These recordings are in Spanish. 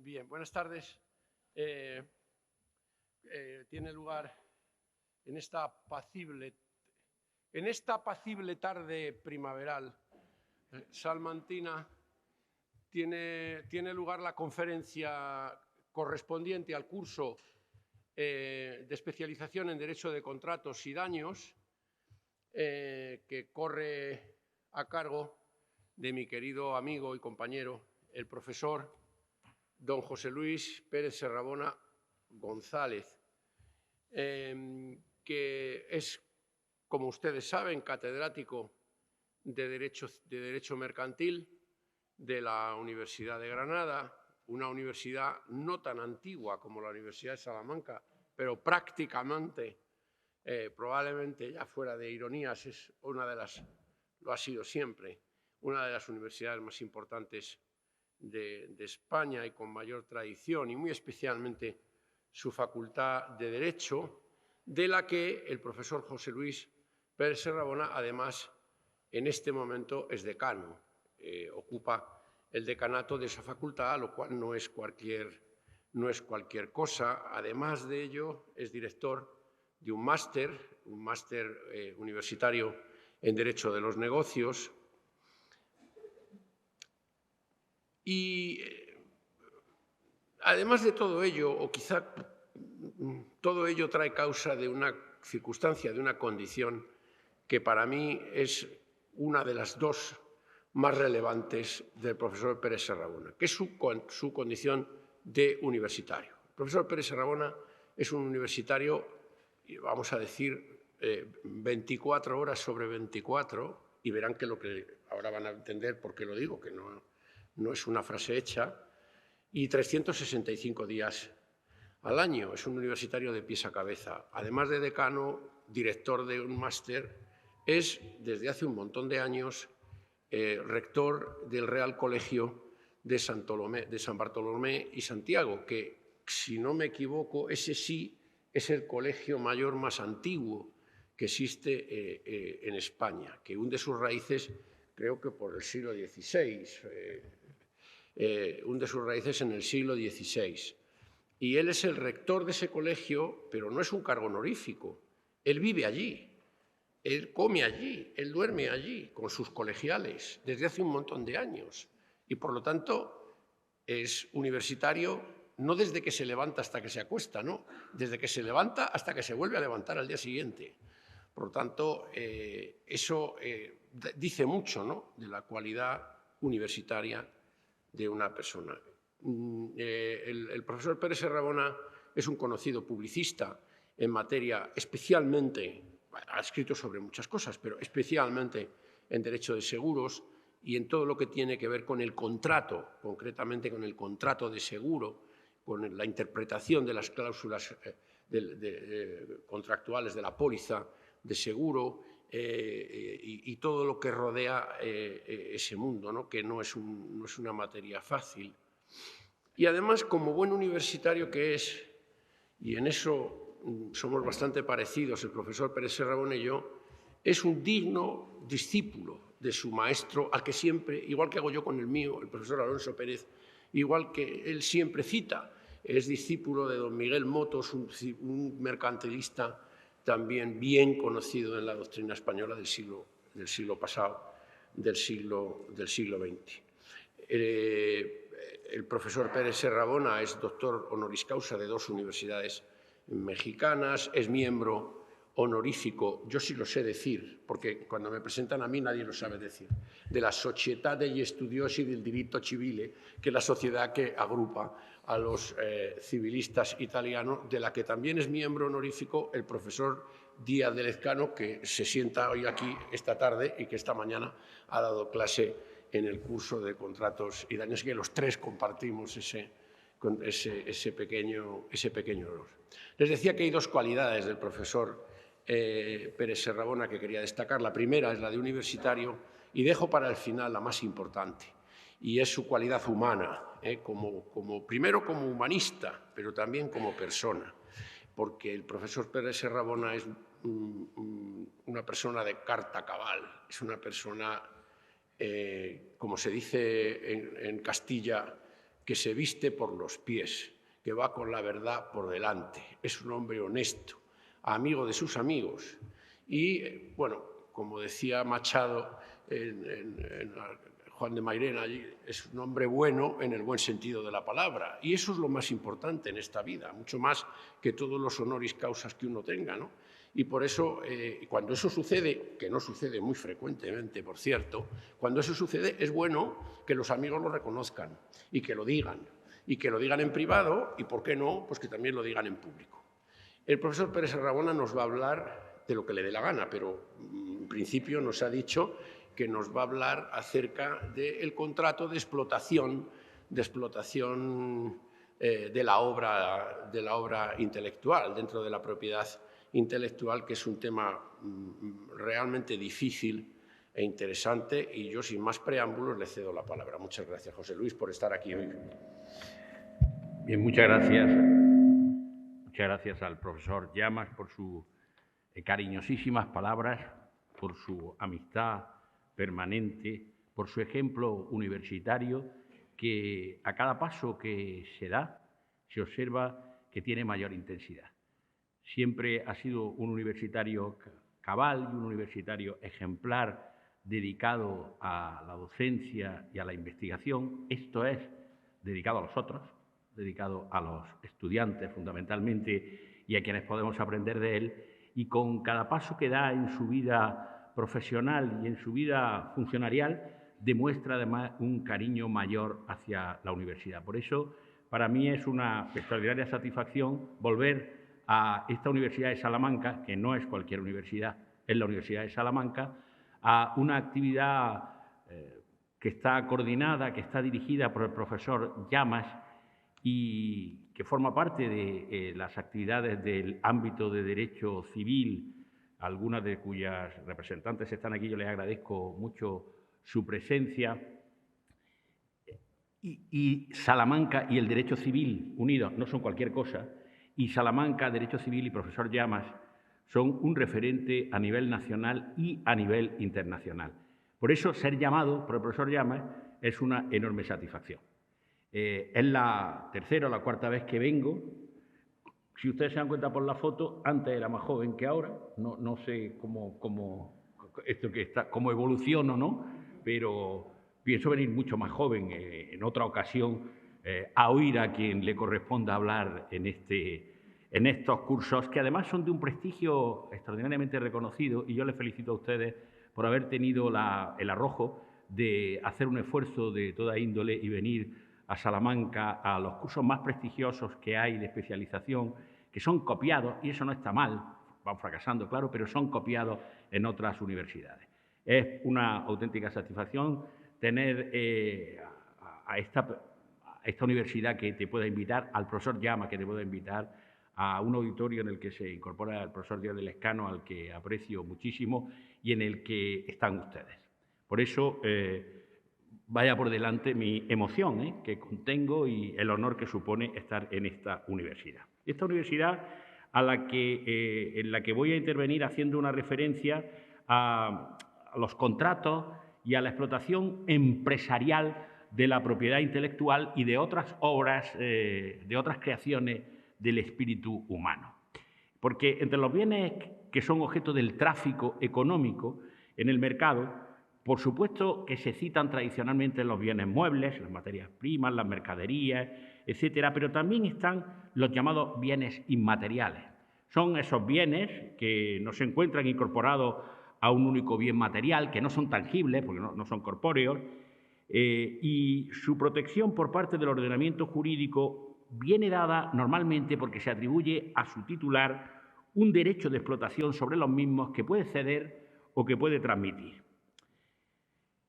Bien, buenas tardes. Tiene lugar en esta apacible tarde primaveral salmantina, tiene lugar la conferencia correspondiente al curso de especialización en Derecho de Contratos y Daños, que corre a cargo de mi querido amigo y compañero, el profesor don José Luis Pérez Serrabona González, que es, como ustedes saben, catedrático de Derecho Mercantil de la Universidad de Granada, una universidad no tan antigua como la Universidad de Salamanca, pero prácticamente, probablemente ya fuera de ironías, es lo ha sido siempre, una de las universidades más importantes de España y con mayor tradición, y muy especialmente su Facultad de Derecho, de la que el profesor José Luis Pérez Serrabona, además, en este momento es decano. Ocupa el decanato de esa facultad, lo cual no es cualquier cosa. Además de ello, es director de un máster universitario en Derecho de los Negocios. Y además de todo ello, o quizá todo ello trae causa de una circunstancia, de una condición que para mí es una de las dos más relevantes del profesor Pérez Serrabona, que es su condición de universitario. El profesor Pérez Serrabona es un universitario, vamos a decir, 24 horas sobre 24, y verán que ahora van a entender por qué lo digo, que no es una frase hecha, y 365 días al año. Es un universitario de pies a cabeza. Además de decano, director de un máster, es, desde hace un montón de años, rector del Real Colegio de San Bartolomé y Santiago, que, si no me equivoco, ese sí es el colegio mayor más antiguo que existe en España, que hunde sus raíces, creo que por el siglo XVI, hunde sus raíces en el siglo XVI. Y él es el rector de ese colegio, pero no es un cargo honorífico. Él vive allí, él come allí, él duerme allí con sus colegiales desde hace un montón de años. Y, por lo tanto, es universitario no desde que se levanta hasta que se acuesta, no, desde que se levanta hasta que se vuelve a levantar al día siguiente. Por lo tanto, eso dice mucho, ¿no?, de la cualidad universitaria de una persona. El profesor Pérez Serrabona es un conocido publicista en materia, especialmente, ha escrito sobre muchas cosas, pero especialmente en derecho de seguros y en todo lo que tiene que ver con el contrato, concretamente con el contrato de seguro, con la interpretación de las cláusulas contractuales de la póliza de seguro, y todo lo que rodea ese mundo, ¿no?, que no es una materia fácil. Y además, como buen universitario que es, y en eso somos bastante parecidos el profesor Pérez Serrabona y yo, es un digno discípulo de su maestro, al que siempre, igual que hago yo con el mío, el profesor Alonso Pérez, igual que él siempre cita, es discípulo de don Miguel Motos, un mercantilista también bien conocido en la doctrina española del siglo pasado, del siglo XX. El profesor Pérez Serrabona es doctor honoris causa de 2 universidades mexicanas, es miembro honorífico, yo sí lo sé decir, porque cuando me presentan a mí nadie lo sabe decir, de la Società degli Studiosi del Diritto Civile, que es la sociedad que agrupa a los civilistas italianos, de la que también es miembro honorífico el profesor Díaz de Lezcano, que se sienta hoy aquí esta tarde y que esta mañana ha dado clase en el curso de contratos y daños, que los tres compartimos ese pequeño honor. Les decía que hay 2 cualidades del profesor Pérez Serrabona que quería destacar. La primera es la de universitario y dejo para el final la más importante, y es su cualidad humana, primero como humanista, pero también como persona, porque el profesor Pérez Serrabona es una persona de carta cabal, es una persona, como se dice en Castilla, que se viste por los pies, que va con la verdad por delante. Es un hombre honesto, amigo de sus amigos. Y, bueno, como decía Machado en Juan de Mairena, es un hombre bueno en el buen sentido de la palabra. Y eso es lo más importante en esta vida, mucho más que todos los honoris causas que uno tenga, ¿no? Y por eso, cuando eso sucede, que no sucede muy frecuentemente, por cierto, cuando eso sucede es bueno que los amigos lo reconozcan y que lo digan en privado y, ¿por qué no?, pues que también lo digan en público. El profesor Pérez Arrabona nos va a hablar de lo que le dé la gana, pero en principio nos ha dicho que nos va a hablar acerca del contrato de explotación de la obra intelectual, dentro de la propiedad intelectual, que es un tema realmente difícil e interesante, y yo, sin más preámbulos, le cedo la palabra. Muchas gracias, José Luis, por estar aquí hoy. Bien, muchas gracias. Muchas gracias al profesor Llamas por sus cariñosísimas palabras, por su amistad permanente, por su ejemplo universitario, que a cada paso que se da se observa que tiene mayor intensidad. Siempre ha sido un universitario cabal y un universitario ejemplar dedicado a la docencia y a la investigación, esto es, dedicado a los otros, dedicado a los estudiantes fundamentalmente y a quienes podemos aprender de él, y con cada paso que da en su vida profesional y en su vida funcionarial demuestra además un cariño mayor hacia la universidad. Por eso, para mí es una extraordinaria satisfacción volver a esta Universidad de Salamanca, que no es cualquier universidad, es la Universidad de Salamanca, a una actividad que está coordinada, que está dirigida por el profesor Llamas y que forma parte de las actividades del ámbito de derecho civil, algunas de cuyas representantes están aquí. Yo les agradezco mucho su presencia. Y Salamanca y el derecho civil unidos no son cualquier cosa, y Salamanca, derecho civil y profesor Llamas son un referente a nivel nacional y a nivel internacional. Por eso, ser llamado por el profesor Llamas es una enorme satisfacción. Es la tercera o la cuarta vez que vengo. Si ustedes se dan cuenta por la foto, antes era más joven que ahora. No sé cómo evoluciono, ¿no? Pero pienso venir mucho más joven en otra ocasión a oír a quien le corresponda hablar en estos cursos, que además son de un prestigio extraordinariamente reconocido, y yo les felicito a ustedes por haber tenido el arrojo de hacer un esfuerzo de toda índole y venir a Salamanca a los cursos más prestigiosos que hay de especialización, que son copiados, y eso no está mal, van fracasando, claro, pero son copiados en otras universidades. Es una auténtica satisfacción tener a esta universidad que te pueda invitar, al profesor Llama que te pueda invitar a un auditorio en el que se incorpora el profesor Díaz del Escano, al que aprecio muchísimo y en el que están ustedes. Por eso, vaya por delante mi emoción que contengo y el honor que supone estar en esta universidad. Esta universidad en la que voy a intervenir haciendo una referencia a los contratos y a la explotación empresarial de la propiedad intelectual y de otras obras, de otras creaciones del espíritu humano. Porque entre los bienes que son objeto del tráfico económico en el mercado, por supuesto que se citan tradicionalmente los bienes muebles, las materias primas, las mercaderías, etcétera, pero también están los llamados bienes inmateriales. Son esos bienes que no se encuentran incorporados a un único bien material, que no son tangibles, porque no son corpóreos, y su protección por parte del ordenamiento jurídico viene dada normalmente porque se atribuye a su titular un derecho de explotación sobre los mismos que puede ceder o que puede transmitir.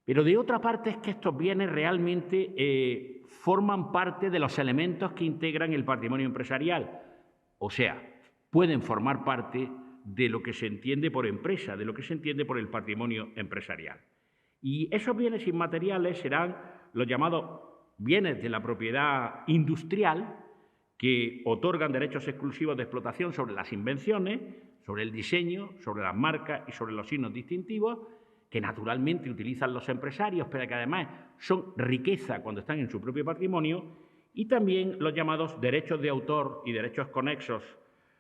Pero de otra parte es que estos bienes realmente forman parte de los elementos que integran el patrimonio empresarial. O sea, pueden formar parte de lo que se entiende por empresa, de lo que se entiende por el patrimonio empresarial. Y esos bienes inmateriales serán los llamados bienes de la propiedad industrial, que otorgan derechos exclusivos de explotación sobre las invenciones, sobre el diseño, sobre las marcas y sobre los signos distintivos, que naturalmente utilizan los empresarios, pero que además son riqueza cuando están en su propio patrimonio, y también los llamados derechos de autor y derechos conexos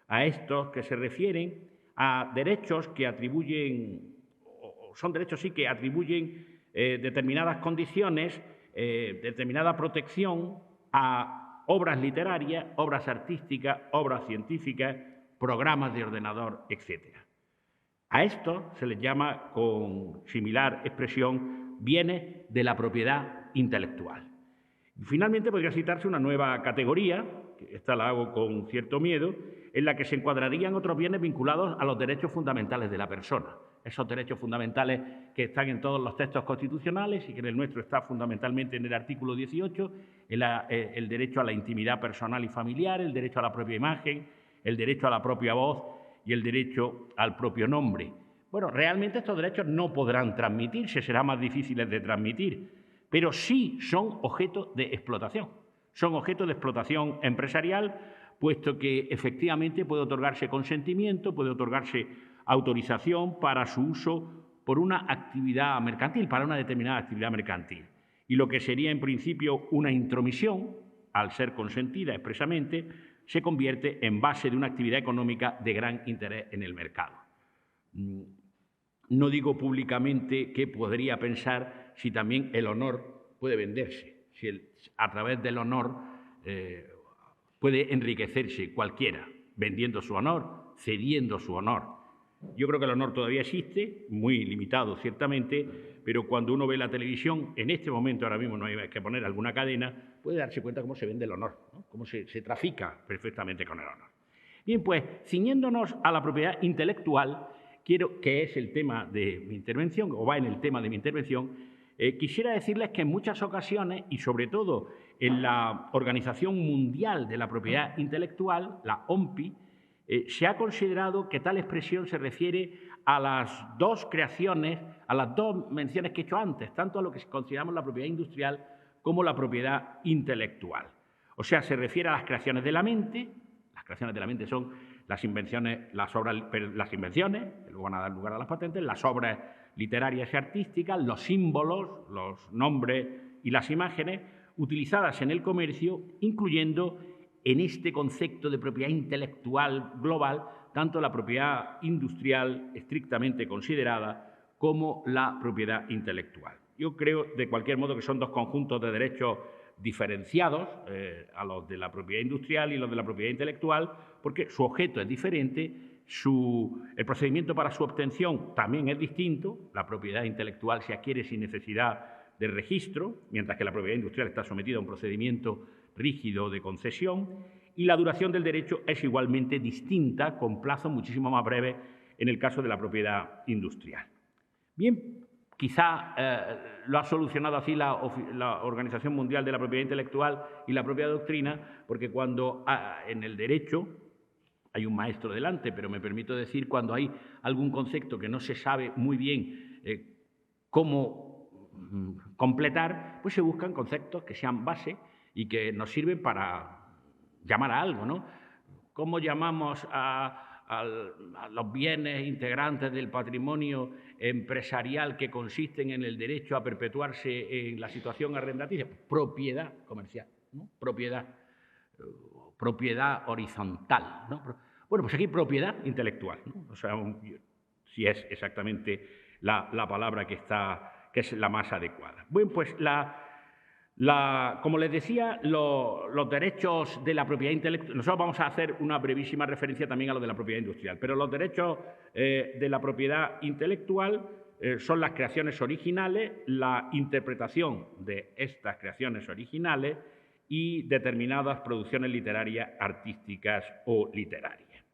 a estos, que se refieren a derechos que atribuyen, o son derechos sí que atribuyen determinadas condiciones, determinada protección a obras literarias, obras artísticas, obras científicas, programas de ordenador, etc. A esto se les llama, con similar expresión, bienes de la propiedad intelectual. Y finalmente podría citarse una nueva categoría, que esta la hago con cierto miedo, en la que se encuadrarían otros bienes vinculados a los derechos fundamentales de la persona. Esos derechos fundamentales que están en todos los textos constitucionales y que en el nuestro está fundamentalmente en el artículo 18, el derecho a la intimidad personal y familiar, el derecho a la propia imagen, el derecho a la propia voz y el derecho al propio nombre. Bueno, realmente estos derechos no podrán transmitirse, serán más difíciles de transmitir, pero sí son objeto de explotación. Son objeto de explotación empresarial, puesto que efectivamente puede otorgarse consentimiento, puede otorgarse autorización para su uso por una actividad mercantil, para una determinada actividad mercantil. Y lo que sería en principio una intromisión, al ser consentida expresamente, se convierte en base de una actividad económica de gran interés en el mercado. No digo públicamente que podría pensar si también el honor puede venderse, si a través del honor puede enriquecerse cualquiera, vendiendo su honor, cediendo su honor. Yo creo que el honor todavía existe, muy limitado ciertamente, pero cuando uno ve la televisión, en este momento ahora mismo no hay que poner alguna cadena, puede darse cuenta cómo se vende el honor, ¿no? Cómo se trafica perfectamente con el honor. Bien, pues, ciñéndonos a la propiedad intelectual, que es el tema de mi intervención, o va en el tema de mi intervención, quisiera decirles que en muchas ocasiones, y sobre todo en la Organización Mundial de la Propiedad Intelectual, la OMPI, se ha considerado que tal expresión se refiere a las dos creaciones, a las dos menciones que he hecho antes, tanto a lo que consideramos la propiedad industrial como la propiedad intelectual. O sea, se refiere a las creaciones de la mente. Las creaciones de la mente son las invenciones, las invenciones, que luego van a dar lugar a las patentes, las obras literarias y artísticas, los símbolos, los nombres y las imágenes utilizadas en el comercio, incluyendo en este concepto de propiedad intelectual global tanto la propiedad industrial estrictamente considerada como la propiedad intelectual. Yo creo, de cualquier modo, que son dos conjuntos de derechos diferenciados, a los de la propiedad industrial y los de la propiedad intelectual, porque su objeto es diferente, el procedimiento para su obtención también es distinto. La propiedad intelectual se adquiere sin necesidad de registro, mientras que la propiedad industrial está sometida a un procedimiento rígido de concesión, y la duración del derecho es igualmente distinta, con plazos muchísimo más breves en el caso de la propiedad industrial. Bien, quizá lo ha solucionado así la Organización Mundial de la Propiedad Intelectual y la propia doctrina, porque cuando en el derecho hay un maestro delante, pero me permito decir, cuando hay algún concepto que no se sabe muy bien cómo completar, pues se buscan conceptos que sean base y que nos sirven para llamar a algo, ¿no? ¿Cómo llamamos a los bienes integrantes del patrimonio empresarial que consisten en el derecho a perpetuarse en la situación arrendaticia? Propiedad comercial, ¿no? Propiedad horizontal, ¿no? Bueno, pues aquí propiedad intelectual, ¿no? O sea, si es exactamente la palabra que es la más adecuada. Bueno, pues como les decía, los derechos de la propiedad intelectual, nosotros vamos a hacer una brevísima referencia también a lo de la propiedad industrial, pero los derechos de la propiedad intelectual son las creaciones originales, la interpretación de estas creaciones originales y determinadas producciones literarias, artísticas o literarias.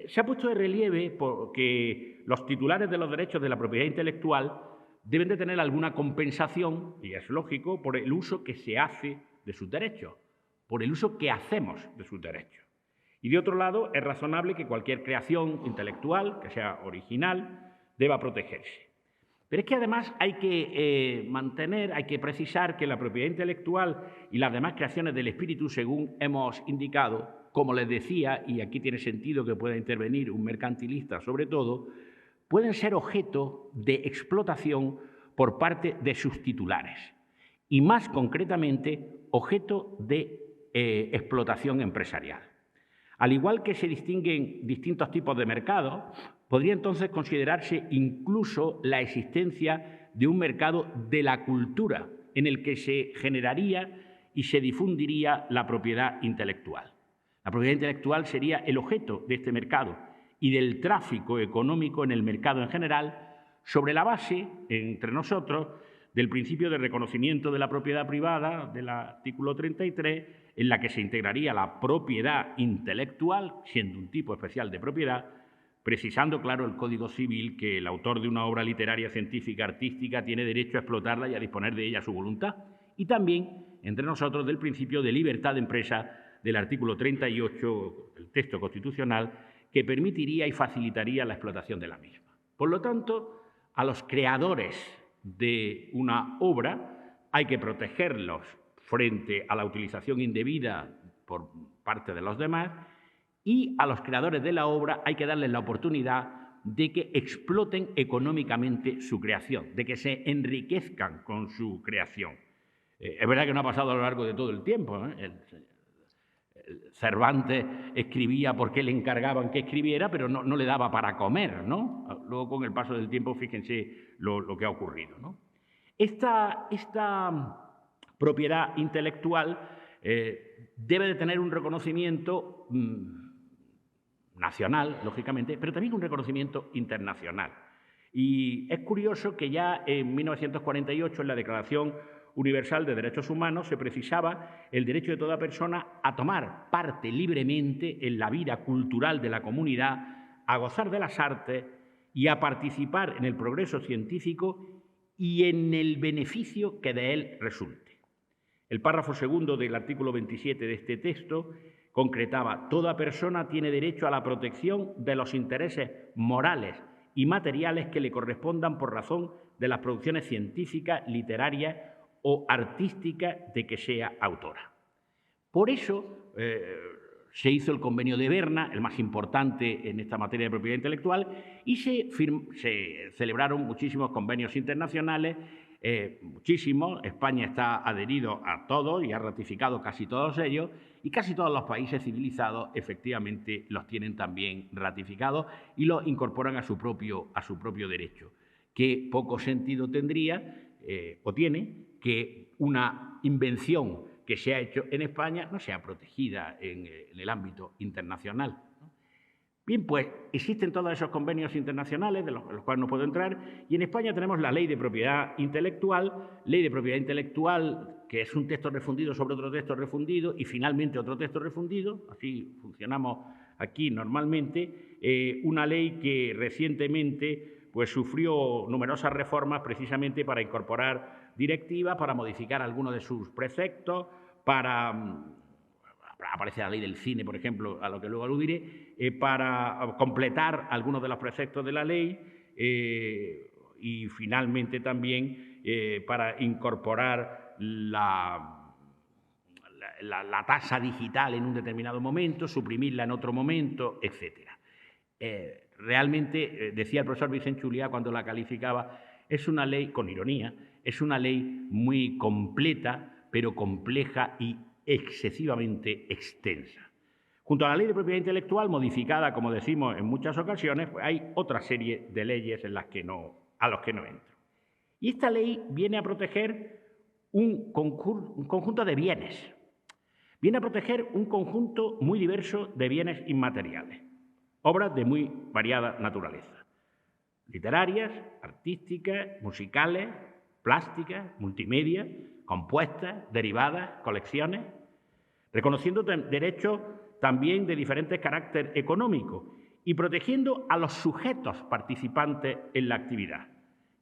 Se ha puesto de relieve que los titulares de los derechos de la propiedad intelectual deben de tener alguna compensación, y es lógico, por el uso que se hace de sus derechos, por el uso que hacemos de sus derechos. Y de otro lado, es razonable que cualquier creación intelectual, que sea original, deba protegerse. Pero es que además hay que precisar que la propiedad intelectual y las demás creaciones del espíritu, según hemos indicado, como les decía, y aquí tiene sentido que pueda intervenir un mercantilista sobre todo, pueden ser objeto de explotación por parte de sus titulares, y más concretamente objeto de explotación empresarial. Al igual que se distinguen distintos tipos de mercados, podría entonces considerarse incluso la existencia de un mercado de la cultura en el que se generaría y se difundiría la propiedad intelectual. La propiedad intelectual sería el objeto de este mercado y del tráfico económico en el mercado en general, sobre la base, entre nosotros, del principio de reconocimiento de la propiedad privada del artículo 33, en la que se integraría la propiedad intelectual, siendo un tipo especial de propiedad, precisando, claro, el Código Civil que el autor de una obra literaria, científica, artística, tiene derecho a explotarla y a disponer de ella a su voluntad. Y también, entre nosotros, del principio de libertad de empresa del artículo 38 del texto constitucional, que permitiría y facilitaría la explotación de la misma. Por lo tanto, a los creadores de una obra hay que protegerlos frente a la utilización indebida por parte de los demás, y a los creadores de la obra hay que darles la oportunidad de que exploten económicamente su creación, de que se enriquezcan con su creación. Es verdad que no ha pasado a lo largo de todo el tiempo, ¿eh? Cervantes escribía porque le encargaban que escribiera, pero no le daba para comer, ¿no? Luego, con el paso del tiempo, fíjense lo que ha ocurrido, ¿no? Esta propiedad intelectual debe de tener un reconocimiento nacional, lógicamente, pero también un reconocimiento internacional. Y es curioso que ya en 1948, en la Declaración Universal de Derechos Humanos, se precisaba el derecho de toda persona a tomar parte libremente en la vida cultural de la comunidad, a gozar de las artes y a participar en el progreso científico y en el beneficio que de él resulte. El párrafo segundo del artículo 27 de este texto concretaba: toda persona tiene derecho a la protección de los intereses morales y materiales que le correspondan por razón de las producciones científicas, literarias o artísticas de que sea autora. Por eso se hizo el Convenio de Berna, el más importante en esta materia de propiedad intelectual, y se celebraron muchísimos convenios internacionales, muchísimos. España está adherido a todos y ha ratificado casi todos ellos, y casi todos los países civilizados efectivamente los tienen también ratificados y los incorporan a su propio derecho. Qué poco sentido tendría, o tiene, que una invención que se ha hecho en España no sea protegida en el ámbito internacional. Bien, pues existen todos esos convenios internacionales de los cuales no puedo entrar, y en España tenemos la Ley de Propiedad Intelectual, que es un texto refundido sobre otro texto refundido y finalmente otro texto refundido. Así funcionamos aquí normalmente. Una ley que recientemente pues, sufrió numerosas reformas precisamente para incorporar directivas, para modificar algunos de sus preceptos, aparece la ley del cine, por ejemplo, a lo que luego aludiré, para completar algunos de los preceptos de la ley y finalmente también para incorporar la tasa digital en un determinado momento, suprimirla en otro momento, etc. Realmente, decía el profesor Vicent Juliá cuando la calificaba, es una ley, con ironía, es una ley muy completa, pero compleja y excesivamente extensa. Junto a la Ley de Propiedad Intelectual, modificada, como decimos en muchas ocasiones, pues hay otra serie de leyes a los que no entro. Y esta ley viene a proteger un conjunto de bienes. Viene a proteger un conjunto muy diverso de bienes inmateriales, obras de muy variada naturaleza: literarias, artísticas, musicales, plásticas, multimedia, compuestas, derivadas, colecciones, reconociendo derechos también de diferentes carácter económico y protegiendo a los sujetos participantes en la actividad,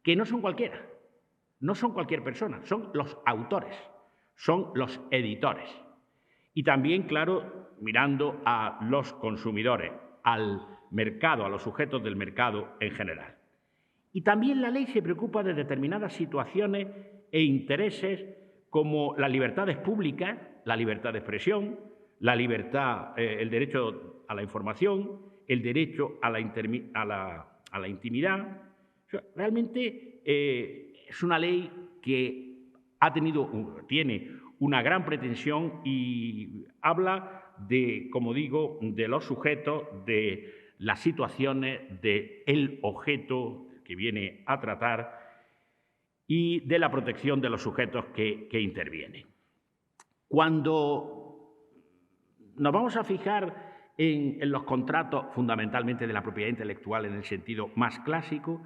que no son cualquiera, no son cualquier persona, son los autores, son los editores. Y también, claro, mirando a los consumidores, al mercado, a los sujetos del mercado en general. Y también la ley se preocupa de determinadas situaciones e intereses como las libertades públicas, la libertad de expresión, la libertad, el derecho a la información, el derecho a la intimidad. O sea, realmente es una ley que tiene una gran pretensión y habla de, como digo, de los sujetos, de las situaciones, del objeto que viene a tratar y de la protección de los sujetos que intervienen. Cuando nos vamos a fijar en los contratos fundamentalmente de la propiedad intelectual en el sentido más clásico,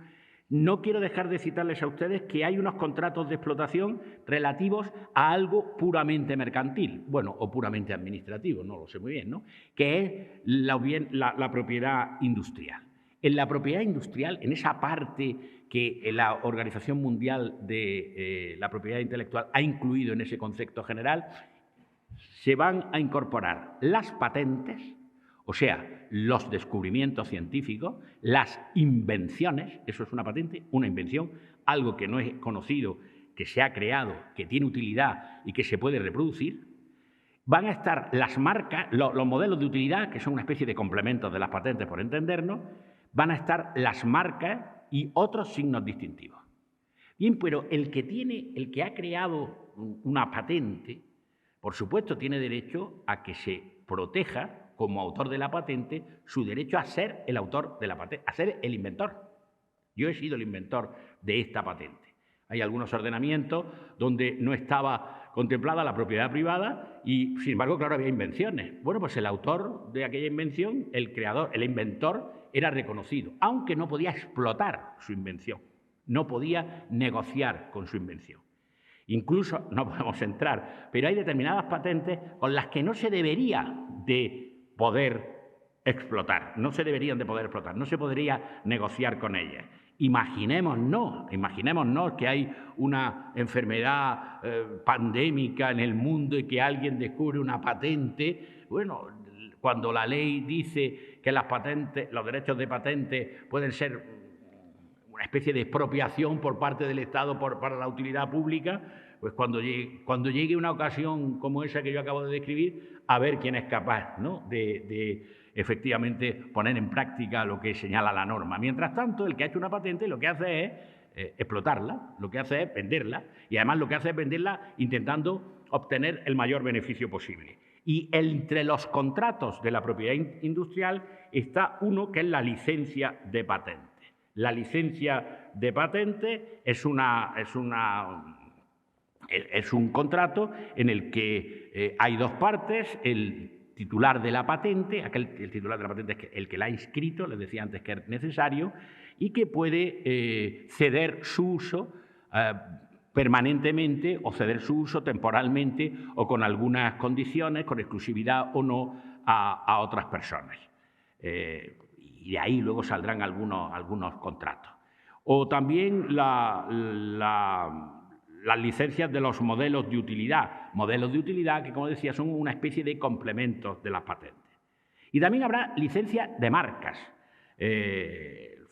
no quiero dejar de citarles a ustedes que hay unos contratos de explotación relativos a algo puramente mercantil, bueno, o puramente administrativo, no lo sé muy bien, ¿no? Que es la propiedad industrial. En la propiedad industrial, en esa parte que la Organización Mundial de la Propiedad Intelectual ha incluido en ese concepto general, se van a incorporar las patentes, o sea, los descubrimientos científicos, las invenciones, eso es una patente, una invención, algo que no es conocido, que se ha creado, que tiene utilidad y que se puede reproducir. Van a estar las marcas, los modelos de utilidad, que son una especie de complementos de las patentes, por entendernos, van a estar las marcas y otros signos distintivos. Bien, pero el que ha creado una patente, por supuesto, tiene derecho a que se proteja como autor de la patente su derecho a ser el autor de la patente, a ser el inventor. Yo he sido el inventor de esta patente. Hay algunos ordenamientos donde no estaba contemplada la propiedad privada y, sin embargo, claro, había invenciones. Bueno, pues el autor de aquella invención, el creador, el inventor, era reconocido, aunque no podía explotar su invención, no podía negociar con su invención. Incluso, no podemos entrar, pero hay determinadas patentes con las que no se debería de poder explotar, no se deberían de poder explotar, no se podría negociar con ellas. Imaginémonos que hay una enfermedad pandémica en el mundo y que alguien descubre una patente. Bueno, cuando la ley dice que las patentes, los derechos de patente pueden ser una especie de expropiación por parte del Estado para la utilidad pública, pues cuando llegue una ocasión como esa que yo acabo de describir, a ver quién es capaz, ¿no?, de efectivamente poner en práctica lo que señala la norma. Mientras tanto, el que ha hecho una patente lo que hace es explotarla, lo que hace es venderla, y además lo que hace es venderla intentando obtener el mayor beneficio posible. Y entre los contratos de la propiedad industrial está uno que es la licencia de patente. La licencia de patente es un contrato en el que hay dos partes, el titular de la patente, el titular de la patente es el que la ha inscrito, les decía antes que es necesario, y que puede ceder su uso permanentemente o ceder su uso temporalmente o con algunas condiciones, con exclusividad o no, a otras personas. Y de ahí luego saldrán algunos contratos. O también las licencias de los modelos de utilidad que, como decía, son una especie de complementos de las patentes. Y también habrá licencias de marcas.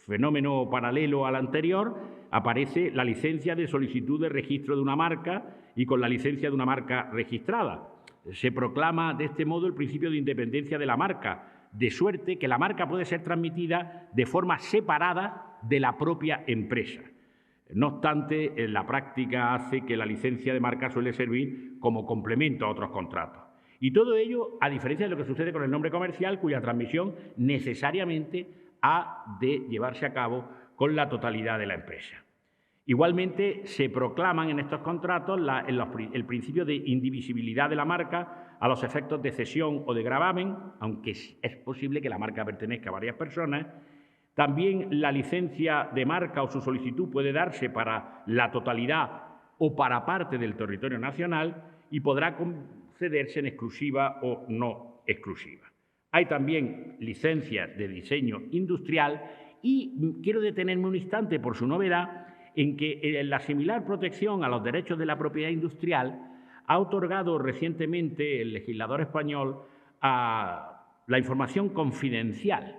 Fenómeno paralelo al anterior, aparece la licencia de solicitud de registro de una marca y con la licencia de una marca registrada. Se proclama de este modo el principio de independencia de la marca, de suerte que la marca puede ser transmitida de forma separada de la propia empresa. No obstante, en la práctica hace que la licencia de marca suele servir como complemento a otros contratos. Y todo ello, a diferencia de lo que sucede con el nombre comercial, cuya transmisión necesariamente ha de llevarse a cabo con la totalidad de la empresa. Igualmente, se proclaman en estos contratos el principio de indivisibilidad de la marca a los efectos de cesión o de gravamen, aunque es posible que la marca pertenezca a varias personas. También la licencia de marca o su solicitud puede darse para la totalidad o para parte del territorio nacional y podrá concederse en exclusiva o no exclusiva. Hay también licencias de diseño industrial y quiero detenerme un instante por su novedad en que la similar protección a los derechos de la propiedad industrial ha otorgado recientemente el legislador español a la información confidencial.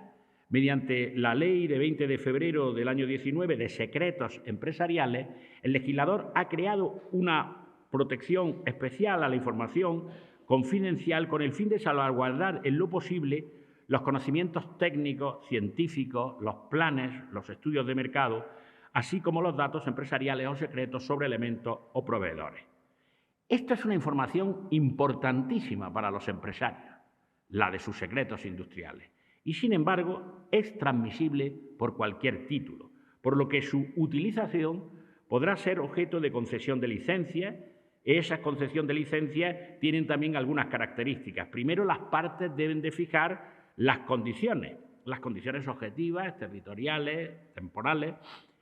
Mediante la ley de 20 de febrero del año 19 de secretos empresariales, el legislador ha creado una protección especial a la información confidencial con el fin de salvaguardar en lo posible los conocimientos técnicos, científicos, los planes, los estudios de mercado, así como los datos empresariales o secretos sobre elementos o proveedores. Esta es una información importantísima para los empresarios, la de sus secretos industriales, y sin embargo es transmisible por cualquier título, por lo que su utilización podrá ser objeto de concesión de licencias. Esas concesiones de licencias tienen también algunas características. Primero, las partes deben de fijar las condiciones objetivas, territoriales, temporales,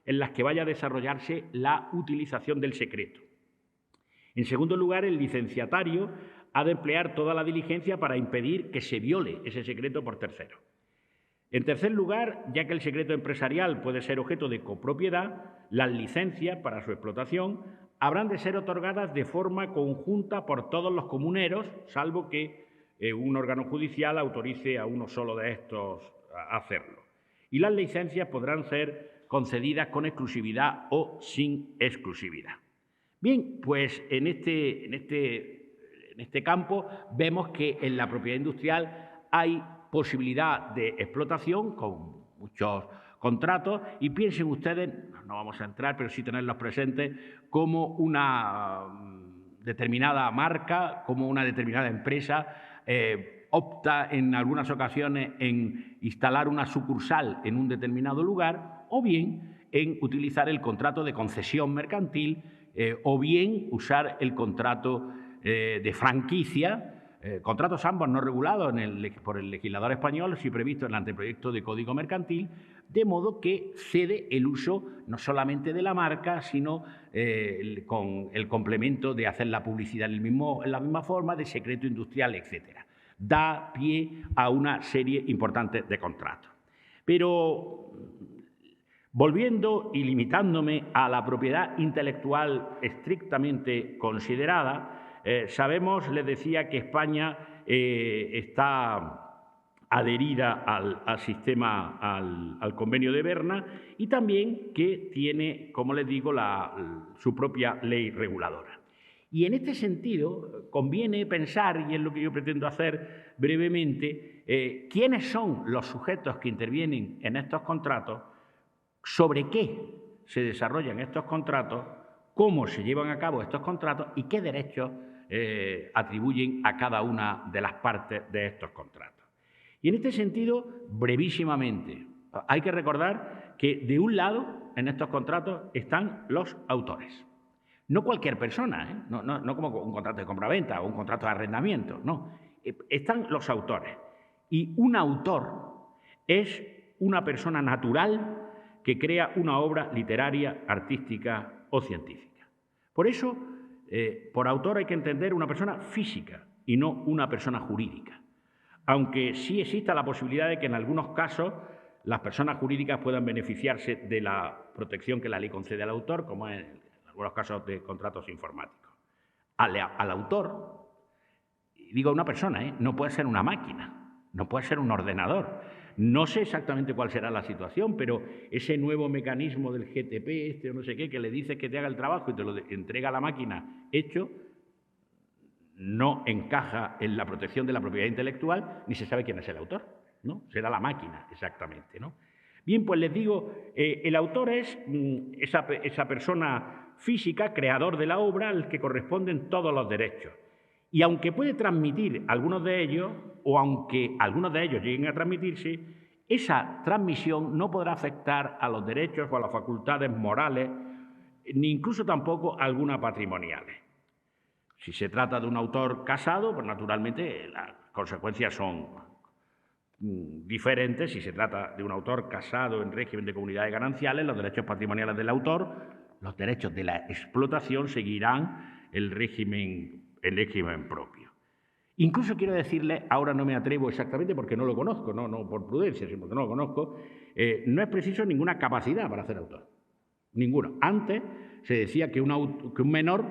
en las que vaya a desarrollarse la utilización del secreto. En segundo lugar, el licenciatario ha de emplear toda la diligencia para impedir que se viole ese secreto por terceros. En tercer lugar, ya que el secreto empresarial puede ser objeto de copropiedad, las licencias para su explotación habrán de ser otorgadas de forma conjunta por todos los comuneros, salvo que un órgano judicial autorice a uno solo de estos a hacerlo. Y las licencias podrán ser concedidas con exclusividad o sin exclusividad. Bien, pues en este campo vemos que en la propiedad industrial hay posibilidad de explotación con muchos contratos y piensen ustedes, no vamos a entrar, pero sí tenerlos presentes, como una determinada marca, como una determinada empresa opta en algunas ocasiones en instalar una sucursal en un determinado lugar o bien en utilizar el contrato de concesión mercantil o bien usar el contrato de franquicia, contratos ambos no regulados por el legislador español, sí previsto en el anteproyecto de Código Mercantil, de modo que cede el uso no solamente de la marca, sino con el complemento de hacer la publicidad en la misma forma, de secreto industrial, etc. Da pie a una serie importante de contratos. Pero volviendo y limitándome a la propiedad intelectual estrictamente considerada, sabemos, les decía, que España está adherida al sistema, al convenio de Berna y también que tiene, como les digo, su propia ley reguladora. Y en este sentido conviene pensar, y es lo que yo pretendo hacer brevemente, quiénes son los sujetos que intervienen en estos contratos, sobre qué se desarrollan estos contratos, cómo se llevan a cabo estos contratos y qué derechos atribuyen a cada una de las partes de estos contratos. Y en este sentido, brevísimamente, hay que recordar que de un lado en estos contratos están los autores. No cualquier persona, no como un contrato de compraventa o un contrato de arrendamiento, no. Están los autores. Y un autor es una persona natural que crea una obra literaria, artística o científica. Por eso, por autor hay que entender una persona física y no una persona jurídica. Aunque sí exista la posibilidad de que en algunos casos las personas jurídicas puedan beneficiarse de la protección que la ley concede al autor, como en algunos casos de contratos informáticos. Al autor, digo una persona, no puede ser una máquina, no puede ser un ordenador. No sé exactamente cuál será la situación, pero ese nuevo mecanismo del GTP, o no sé qué, que le dices que te haga el trabajo y te lo entrega a la máquina hecho, no encaja en la protección de la propiedad intelectual, ni se sabe quién es el autor, ¿no? Será la máquina, exactamente, ¿no? Bien, pues les digo, el autor es esa persona física, creador de la obra, al que corresponden todos los derechos. Y aunque puede transmitir algunos de ellos, o aunque algunos de ellos lleguen a transmitirse, esa transmisión no podrá afectar a los derechos o a las facultades morales, ni incluso tampoco a algunas patrimoniales. Si se trata de un autor casado, pues naturalmente las consecuencias son diferentes. Si se trata de un autor casado en régimen de comunidades gananciales, los derechos patrimoniales del autor, los derechos de la explotación seguirán el régimen propio. Incluso quiero decirle, ahora no me atrevo exactamente porque no lo conozco, no por prudencia, sino porque no lo conozco, no es preciso ninguna capacidad para ser autor. Ninguna. Antes se decía que un menor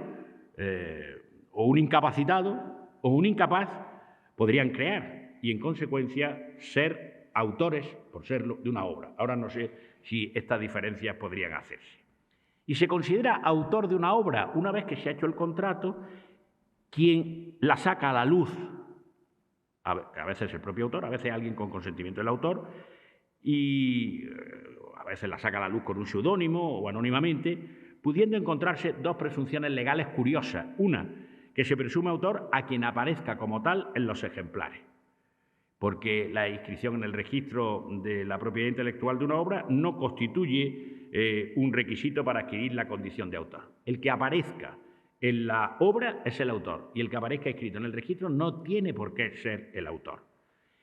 o un incapacitado o un incapaz podrían crear y, en consecuencia, ser autores, por serlo, de una obra. Ahora no sé si estas diferencias podrían hacerse. Y se considera autor de una obra una vez que se ha hecho el contrato quien la saca a la luz, a veces el propio autor, a veces alguien con consentimiento del autor, y a veces la saca a la luz con un seudónimo o anónimamente, pudiendo encontrarse dos presunciones legales curiosas. Una, que se presume autor a quien aparezca como tal en los ejemplares, porque la inscripción en el registro de la propiedad intelectual de una obra no constituye un requisito para adquirir la condición de autor. El que aparezca en la obra es el autor, y el que aparezca escrito en el registro no tiene por qué ser el autor.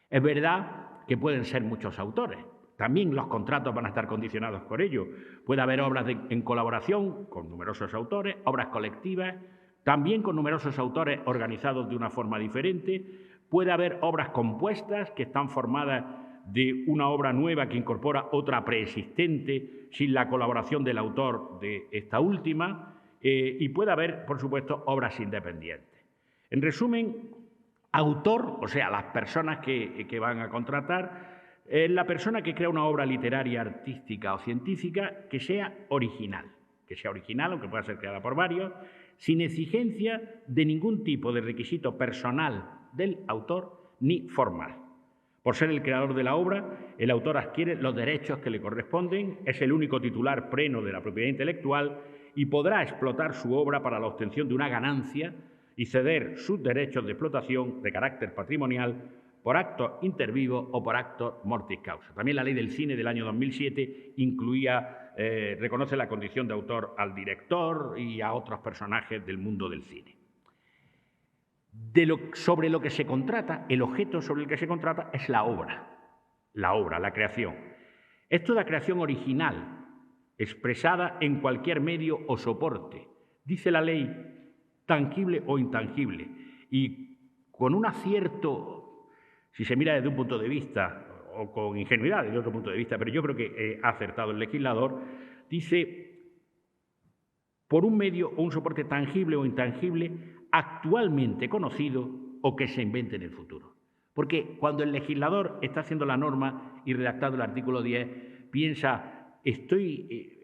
Es verdad que pueden ser muchos autores. También los contratos van a estar condicionados por ello. Puede haber obras en colaboración con numerosos autores, obras colectivas, también con numerosos autores organizados de una forma diferente. Puede haber obras compuestas que están formadas de una obra nueva que incorpora otra preexistente sin la colaboración del autor de esta última. Y puede haber, por supuesto, obras independientes. En resumen, autor, o sea, las personas que van a contratar, la persona que crea una obra literaria, artística o científica que sea original, aunque pueda ser creada por varios, sin exigencia de ningún tipo de requisito personal del autor ni formal. Por ser el creador de la obra, el autor adquiere los derechos que le corresponden, es el único titular pleno de la propiedad intelectual y podrá explotar su obra para la obtención de una ganancia y ceder sus derechos de explotación de carácter patrimonial por acto inter vivo o por acto mortis causa. También la ley del cine del año 2007 reconoce la condición de autor al director y a otros personajes del mundo del cine. Sobre lo que se contrata, el objeto sobre el que se contrata es la obra, la creación. Es toda creación original, expresada en cualquier medio o soporte. Dice la ley, tangible o intangible, y con un acierto, si se mira desde un punto de vista, o con ingenuidad desde otro punto de vista, pero yo creo que ha acertado el legislador, dice, por un medio o un soporte tangible o intangible actualmente conocido o que se invente en el futuro. Porque cuando el legislador está haciendo la norma y redactando el artículo 10, piensa, estoy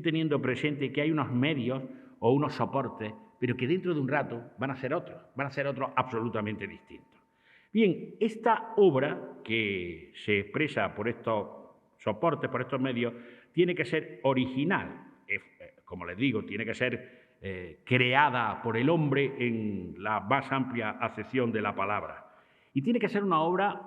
teniendo presente que hay unos medios o unos soportes, pero que dentro de un rato van a ser otros absolutamente distintos. Bien, esta obra que se expresa por estos soportes, por estos medios, tiene que ser original, como les digo, tiene que ser creada por el hombre en la más amplia acepción de la palabra. Y tiene que ser una obra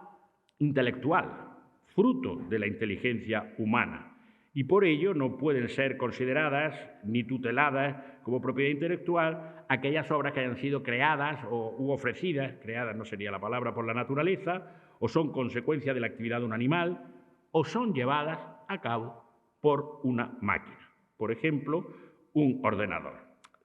intelectual, fruto de la inteligencia humana. Y por ello no pueden ser consideradas ni tuteladas como propiedad intelectual aquellas obras que hayan sido creadas u ofrecidas, creadas no sería la palabra, por la naturaleza, o son consecuencia de la actividad de un animal, o son llevadas a cabo por una máquina. Por ejemplo, un ordenador.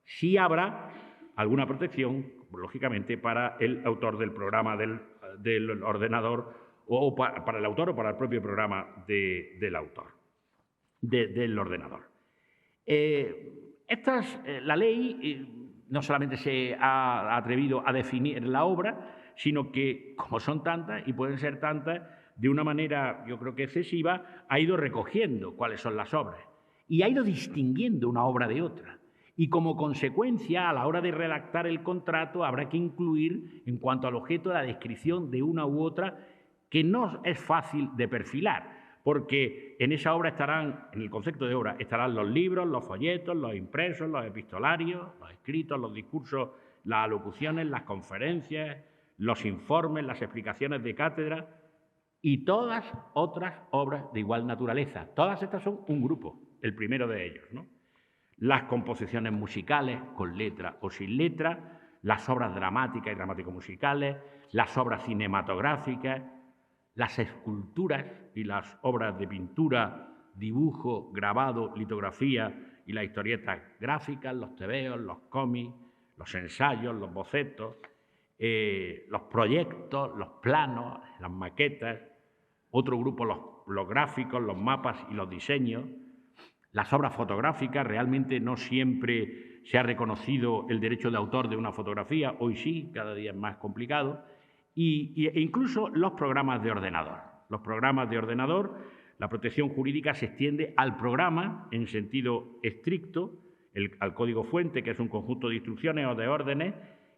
Sí habrá alguna protección, lógicamente, para el autor del programa del ordenador, o para el autor o para el propio programa del autor. Del ordenador. La ley no solamente se ha atrevido a definir la obra, sino que, como son tantas, y pueden ser tantas, de una manera, yo creo que excesiva, ha ido recogiendo cuáles son las obras y ha ido distinguiendo una obra de otra. Y como consecuencia, a la hora de redactar el contrato, habrá que incluir, en cuanto al objeto, la descripción de una u otra que no es fácil de perfilar, porque en esa obra estarán, en el concepto de obra, estarán los libros, los folletos, los impresos, los epistolarios, los escritos, los discursos, las alocuciones, las conferencias, los informes, las explicaciones de cátedra y todas otras obras de igual naturaleza. Todas estas son un grupo, el primero de ellos, ¿no? Las composiciones musicales, con letra o sin letra, las obras dramáticas y dramático-musicales, las obras cinematográficas, las esculturas y las obras de pintura, dibujo, grabado, litografía y las historietas gráficas, los tebeos, los cómics, los ensayos, los bocetos, los proyectos, los planos, las maquetas, otro grupo los gráficos, los mapas y los diseños, las obras fotográficas. Realmente no siempre se ha reconocido el derecho de autor de una fotografía, hoy sí, cada día es más complicado, e incluso los programas de ordenador. Los programas de ordenador, la protección jurídica se extiende al programa en sentido estricto, al código fuente, que es un conjunto de instrucciones o de órdenes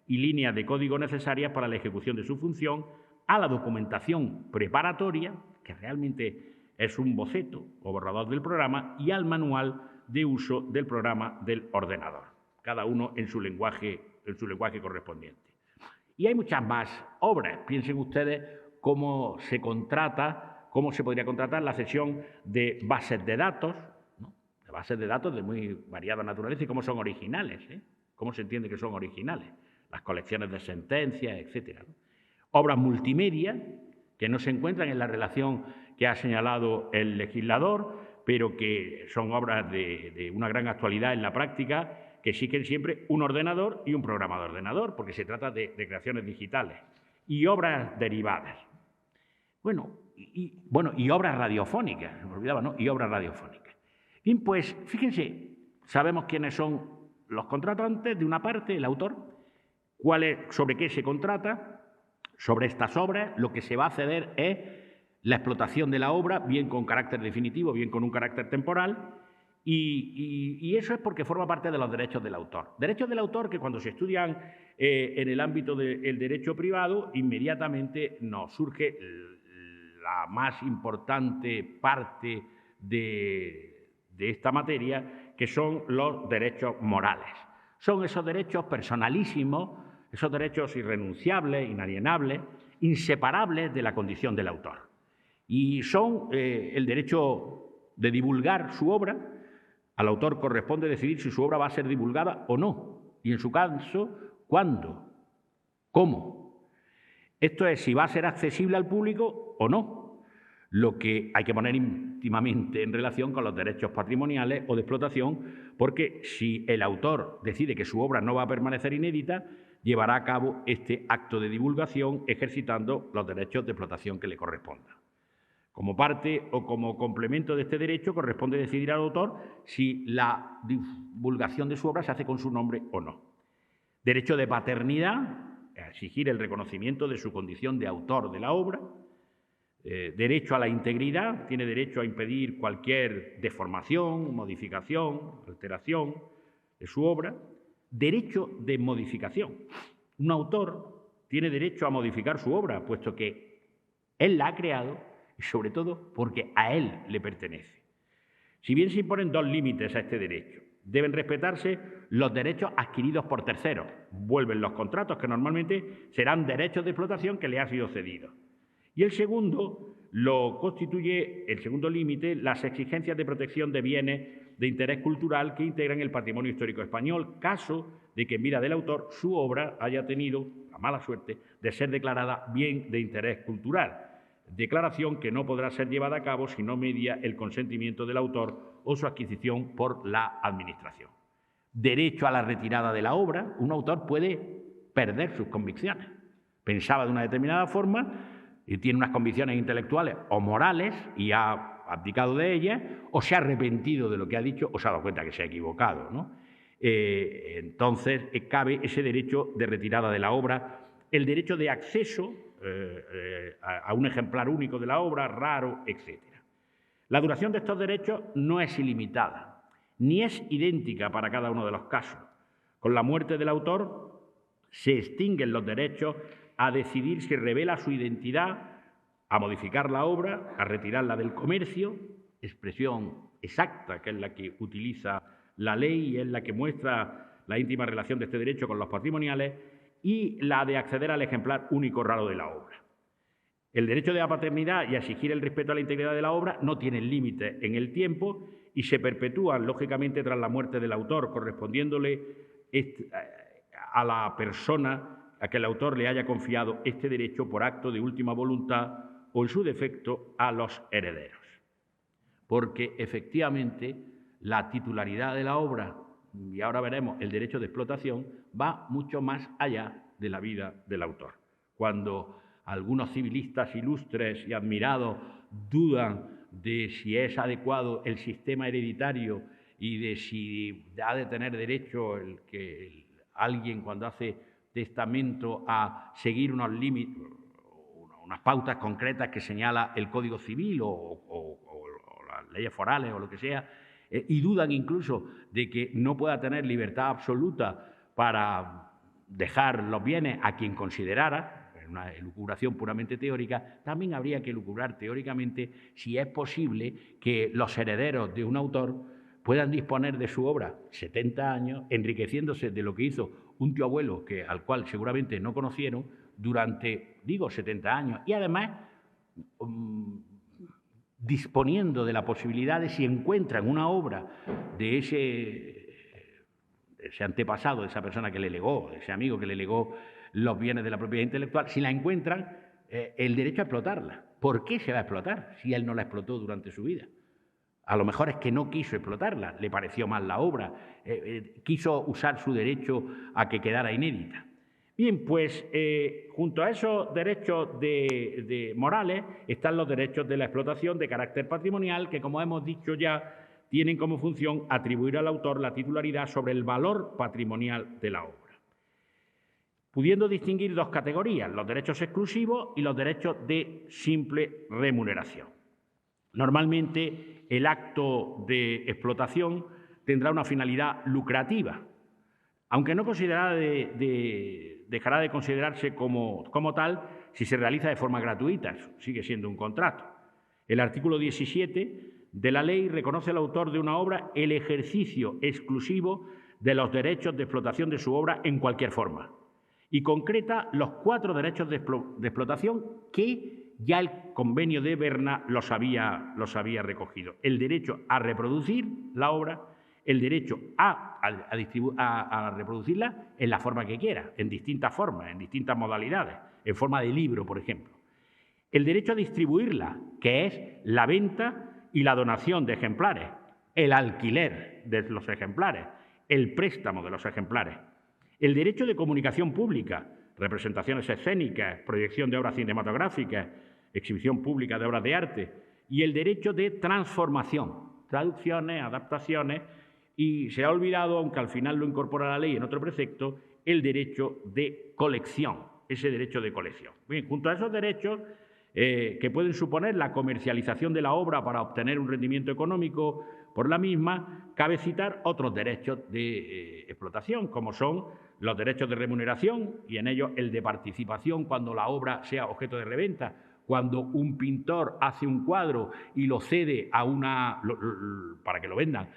y líneas de código necesarias para la ejecución de su función, a la documentación preparatoria, que realmente es un boceto o borrador del programa, y al manual de uso del programa del ordenador. cada uno en su lenguaje correspondiente. Y hay muchas más obras. Piensen ustedes cómo se podría contratar la cesión de bases de datos, ¿no? De bases de datos de muy variada naturaleza y cómo son originales, ¿eh? Cómo se entiende que son originales, las colecciones de sentencias, etcétera, ¿no? Obras multimedia que no se encuentran en la relación que ha señalado el legislador, pero que son obras de una gran actualidad en la práctica, que exigen siempre un ordenador y un programa de ordenador, porque se trata de creaciones digitales, y obras derivadas. Y obras radiofónicas, me olvidaba, ¿no? Y obras radiofónicas. Bien, pues fíjense, sabemos quiénes son los contratantes, de una parte, el autor, sobre qué se contrata. Sobre estas obras, lo que se va a ceder es la explotación de la obra, bien con carácter definitivo, bien con un carácter temporal, y eso es porque forma parte de los derechos del autor. Derechos del autor que cuando se estudian en el ámbito del derecho privado, inmediatamente nos surge la más importante parte de esta materia, que son los derechos morales. Son esos derechos personalísimos, esos derechos irrenunciables, inalienables, inseparables de la condición del autor. Y son el derecho de divulgar su obra. Al autor corresponde decidir si su obra va a ser divulgada o no. Y en su caso, ¿cuándo? ¿Cómo? Esto es si va a ser accesible al público o no. Lo que hay que poner íntimamente en relación con los derechos patrimoniales o de explotación, porque si el autor decide que su obra no va a permanecer inédita, llevará a cabo este acto de divulgación ejercitando los derechos de explotación que le correspondan. Como parte o como complemento de este derecho, corresponde decidir al autor si la divulgación de su obra se hace con su nombre o no. Derecho de paternidad, exigir el reconocimiento de su condición de autor de la obra. Derecho a la integridad, tiene derecho a impedir cualquier deformación, modificación, alteración de su obra. Derecho de modificación. Un autor tiene derecho a modificar su obra, puesto que él la ha creado y, sobre todo, porque a él le pertenece. Si bien se imponen dos límites a este derecho, deben respetarse los derechos adquiridos por terceros. Vuelven los contratos, que normalmente serán derechos de explotación que le han sido cedidos. Y el segundo lo constituye, el segundo límite, las exigencias de protección de bienes de interés cultural que integran el patrimonio histórico español, caso de que en vida del autor su obra haya tenido la mala suerte de ser declarada bien de interés cultural, declaración que no podrá ser llevada a cabo si no media el consentimiento del autor o su adquisición por la Administración. Derecho a la retirada de la obra. Un autor puede perder sus convicciones. Pensaba de una determinada forma y tiene unas convicciones intelectuales o morales y ha abdicado de ellas, o se ha arrepentido de lo que ha dicho, o se ha dado cuenta que se ha equivocado, ¿no? Entonces, cabe ese derecho de retirada de la obra, el derecho de acceso a un ejemplar único de la obra, raro, etc. La duración de estos derechos no es ilimitada, ni es idéntica para cada uno de los casos. Con la muerte del autor se extinguen los derechos a decidir si revela su identidad, a modificar la obra, a retirarla del comercio, expresión exacta que es la que utiliza la ley y es la que muestra la íntima relación de este derecho con los patrimoniales, y la de acceder al ejemplar único raro de la obra. El derecho de la paternidad y a exigir el respeto a la integridad de la obra no tienen límite en el tiempo y se perpetúan, lógicamente, tras la muerte del autor, correspondiéndole a la persona a que el autor le haya confiado este derecho por acto de última voluntad o, en su defecto, a los herederos. Porque, efectivamente, la titularidad de la obra, y ahora veremos el derecho de explotación, va mucho más allá de la vida del autor. Cuando algunos civilistas ilustres y admirados dudan de si es adecuado el sistema hereditario y de si ha de tener derecho alguien cuando hace testamento a seguir unos límites, unas pautas concretas que señala el Código Civil o las leyes forales o lo que sea, y dudan incluso de que no pueda tener libertad absoluta para dejar los bienes a quien considerara, una elucubración puramente teórica, también habría que elucubrar teóricamente si es posible que los herederos de un autor puedan disponer de su obra 70 años, enriqueciéndose de lo que hizo un tío abuelo al cual seguramente no conocieron durante, 70 años, y además disponiendo de la posibilidad de, si encuentran una obra de ese antepasado, de esa persona que le legó, de ese amigo que le legó los bienes de la propiedad intelectual, si la encuentran, el derecho a explotarla. ¿Por qué se va a explotar si él no la explotó durante su vida? A lo mejor es que no quiso explotarla, le pareció mal la obra, quiso usar su derecho a que quedara inédita. Bien, pues junto a esos derechos morales están los derechos de la explotación de carácter patrimonial que, como hemos dicho ya, tienen como función atribuir al autor la titularidad sobre el valor patrimonial de la obra, pudiendo distinguir dos categorías, los derechos exclusivos y los derechos de simple remuneración. Normalmente, el acto de explotación tendrá una finalidad lucrativa, aunque no dejará de considerarse como tal si se realiza de forma gratuita, sigue siendo un contrato. El artículo 17 de la ley reconoce al autor de una obra el ejercicio exclusivo de los derechos de explotación de su obra en cualquier forma y concreta los 4 derechos de explotación que ya el convenio de Berna los había recogido. El derecho a reproducir la obra, el derecho a reproducirla en la forma que quiera, en distintas formas, en distintas modalidades, en forma de libro, por ejemplo. El derecho a distribuirla, que es la venta y la donación de ejemplares, el alquiler de los ejemplares, el préstamo de los ejemplares. El derecho de comunicación pública, representaciones escénicas, proyección de obras cinematográficas, exhibición pública de obras de arte, y el derecho de transformación, traducciones, adaptaciones, y se ha olvidado, aunque al final lo incorpora la ley en otro precepto, el derecho de colección, ese derecho de colección. Bien, junto a esos derechos que pueden suponer la comercialización de la obra para obtener un rendimiento económico por la misma, cabe citar otros derechos de explotación, como son los derechos de remuneración, y en ellos el de participación cuando la obra sea objeto de reventa, cuando un pintor hace un cuadro y lo cede para que lo vendan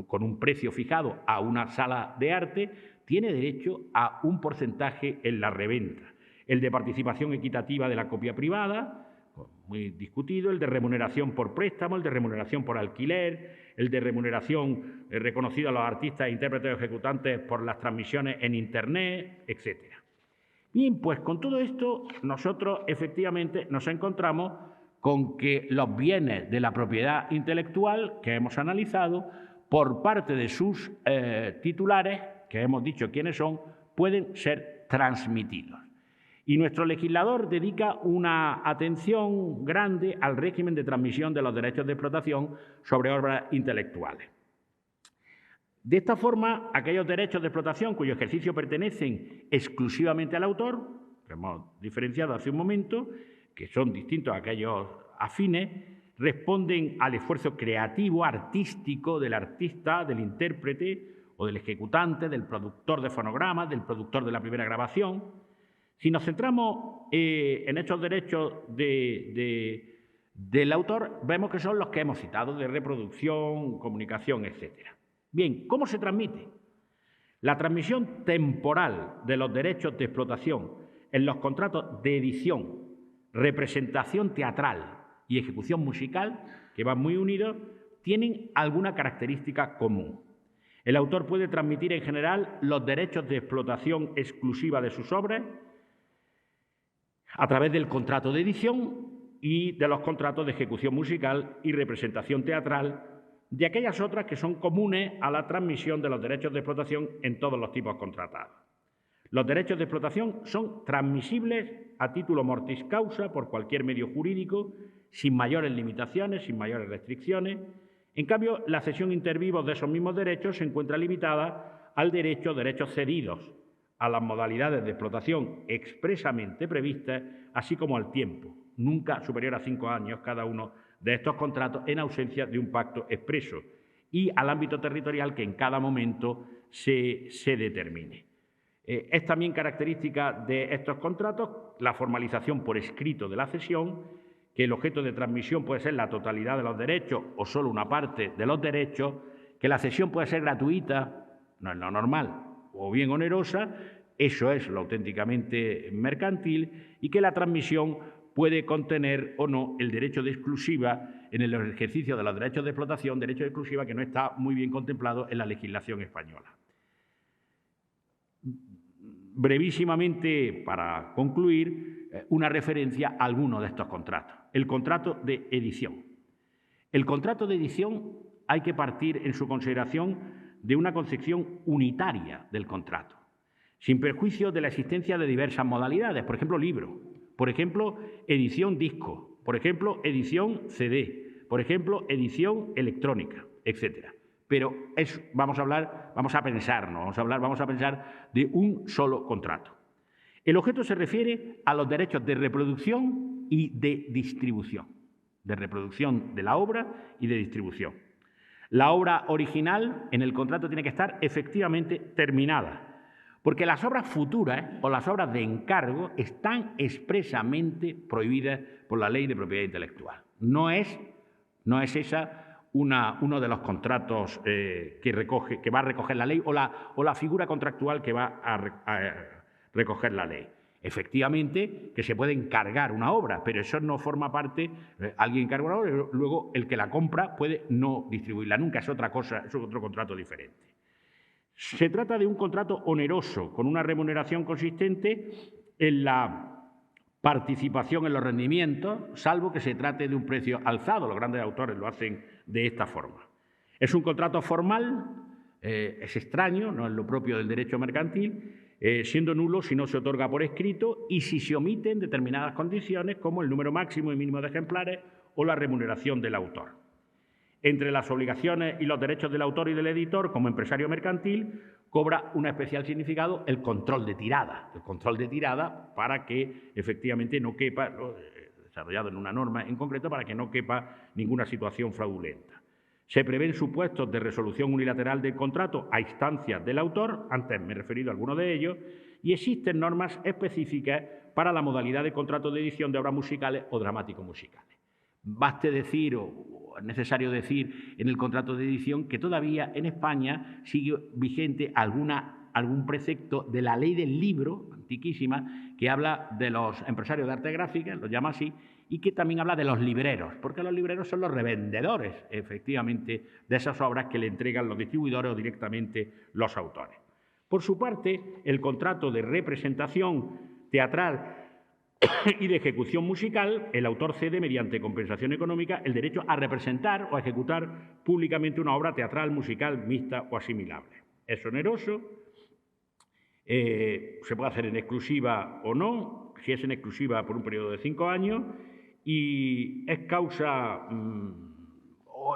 con un precio fijado a una sala de arte, tiene derecho a un porcentaje en la reventa. El de participación equitativa de la copia privada, muy discutido, el de remuneración por préstamo, el de remuneración por alquiler, el de remuneración reconocida a los artistas, intérpretes o ejecutantes por las transmisiones en Internet, etc. Bien, pues con todo esto nosotros efectivamente nos encontramos con que los bienes de la propiedad intelectual que hemos analizado, por parte de sus titulares, que hemos dicho quiénes son, pueden ser transmitidos. Y nuestro legislador dedica una atención grande al régimen de transmisión de los derechos de explotación sobre obras intelectuales. De esta forma, aquellos derechos de explotación cuyo ejercicio pertenecen exclusivamente al autor, que hemos diferenciado hace un momento, que son distintos a aquellos afines, responden al esfuerzo creativo, artístico del artista, del intérprete o del ejecutante, del productor de fonogramas, del productor de la primera grabación. Si nos centramos en estos derechos del autor, vemos que son los que hemos citado, de reproducción, comunicación, etc. Bien, ¿cómo se transmite? La transmisión temporal de los derechos de explotación en los contratos de edición, representación teatral y ejecución musical, que van muy unidos, tienen alguna característica común. El autor puede transmitir en general los derechos de explotación exclusiva de sus obras a través del contrato de edición y de los contratos de ejecución musical y representación teatral, de aquellas otras que son comunes a la transmisión de los derechos de explotación en todos los tipos contratados. Los derechos de explotación son transmisibles a título mortis causa por cualquier medio jurídico, sin mayores limitaciones, sin mayores restricciones. En cambio, la cesión inter vivos de esos mismos derechos se encuentra limitada al derechos cedidos, a las modalidades de explotación expresamente previstas, así como al tiempo, nunca superior a 5 años cada uno de estos contratos en ausencia de un pacto expreso, y al ámbito territorial que en cada momento se determine. Es también característica de estos contratos la formalización por escrito de la cesión, que el objeto de transmisión puede ser la totalidad de los derechos o solo una parte de los derechos, que la cesión puede ser gratuita, no es lo normal, o bien onerosa, eso es lo auténticamente mercantil, y que la transmisión puede contener o no el derecho de exclusiva en el ejercicio de los derechos de explotación, derecho de exclusiva que no está muy bien contemplado en la legislación española. Brevísimamente, para concluir, una referencia a alguno de estos contratos. El contrato de edición. El contrato de edición hay que partir en su consideración de una concepción unitaria del contrato, sin perjuicio de la existencia de diversas modalidades, por ejemplo, libro, por ejemplo, edición disco, por ejemplo, edición CD, por ejemplo, edición electrónica, etcétera. Pero vamos a pensar de un solo contrato. El objeto se refiere a los derechos de reproducción y de distribución, de reproducción de la obra y de distribución. La obra original en el contrato tiene que estar efectivamente terminada, porque las obras futuras o las obras de encargo están expresamente prohibidas por la Ley de Propiedad Intelectual. No es esa uno de los contratos que va a recoger la ley o la figura contractual que va a recoger la ley. Efectivamente, que se puede encargar una obra, pero eso no forma parte, alguien encarga una obra y luego el que la compra puede no distribuirla nunca, es otra cosa, es otro contrato diferente. Se trata de un contrato oneroso, con una remuneración consistente en la participación en los rendimientos, salvo que se trate de un precio alzado. Los grandes autores lo hacen de esta forma. Es un contrato formal, es extraño, no es lo propio del derecho mercantil, siendo nulo si no se otorga por escrito y si se omiten determinadas condiciones como el número máximo y mínimo de ejemplares o la remuneración del autor. Entre las obligaciones y los derechos del autor y del editor, como empresario mercantil, cobra un especial significado el control de tirada para que efectivamente no quepa, desarrollado en una norma en concreto, para que no quepa ninguna situación fraudulenta. Se prevén supuestos de resolución unilateral del contrato a instancias del autor, antes me he referido a alguno de ellos, y existen normas específicas para la modalidad de contrato de edición de obras musicales o dramático-musicales. Baste decir, o es necesario decir en el contrato de edición, que todavía en España sigue vigente algún precepto de la ley del libro, antiquísima, que habla de los empresarios de arte gráfica, los llama así, y que también habla de los libreros, porque los libreros son los revendedores, efectivamente, de esas obras que le entregan los distribuidores o directamente los autores. Por su parte, el contrato de representación teatral y de ejecución musical, el autor cede, mediante compensación económica, el derecho a representar o a ejecutar públicamente una obra teatral, musical, mixta o asimilable. Es oneroso, se puede hacer en exclusiva o no, si es en exclusiva por un periodo de 5 años, y es causa